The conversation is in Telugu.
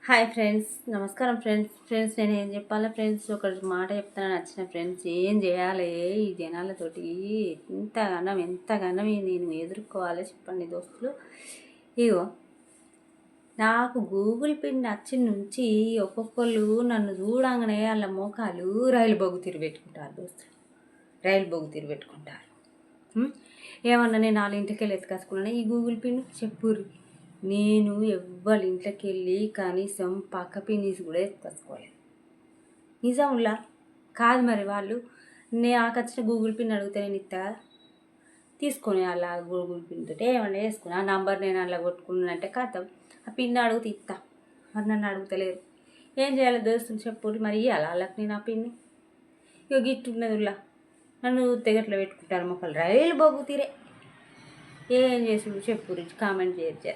హాయ్ ఫ్రెండ్స్, నమస్కారం ఫ్రెండ్స్ నేను ఏం చెప్పాలి ఫ్రెండ్స్, ఒక మాట చెప్తాను నచ్చిన ఫ్రెండ్స్. ఏం చేయాలి ఈ జనాలతోటి? ఎంతగానం నేను ఎదుర్కోవాలి చెప్పండి దోస్తులు. ఇగో, నాకు గూగుల్ పిన్ నచ్చిన నుంచి ఒక్కొక్కళ్ళు నన్ను చూడంగానే వాళ్ళ మోకాలు రైలు బొగ్గు తిరిగి పెట్టుకుంటారు దోస్తులు. రైలు బొగ్గు తిరిగి పెట్టుకుంటారు. ఏమన్నా నేను వాళ్ళ ఇంటికి వెళ్ళి ఎత్తుకేసుకున్నాను ఈ గూగుల్ పిన్ చెప్పుర్రి. నేను ఎవ్వరి ఇంట్లోకి వెళ్ళి కనీసం పక్క పిన్నీస్ కూడా ఎత్తుకోలేదు. నిజంలా కాదు మరి వాళ్ళు నాకు వచ్చిన గూగుల్ పిన్ అడిగితే నేను ఇస్తా కదా, తీసుకొని అలా గూగుల్ పిన్ తోటి ఏమన్నా వేసుకుని ఆ నంబర్ నేను అలా కొట్టుకున్నానంటే కథం ఆ పిన్ అడిగితే ఇస్తా. మరి నన్ను అడుగుతలేరు. ఏం చేయాలి దోస్తులు చెప్పుర్రి. మరి ఇవ్వాలి వాళ్ళకి నేను ఆ పిన్ని? ఇక గిట్టున్నదిలా నన్ను తెగట్లో పెట్టుకుంటారు మొక్కలు రైలు బొగ్గు తీరే. ఏం చేసుడు చెప్పుర్రి, కామెంట్ చేయొచ్చు.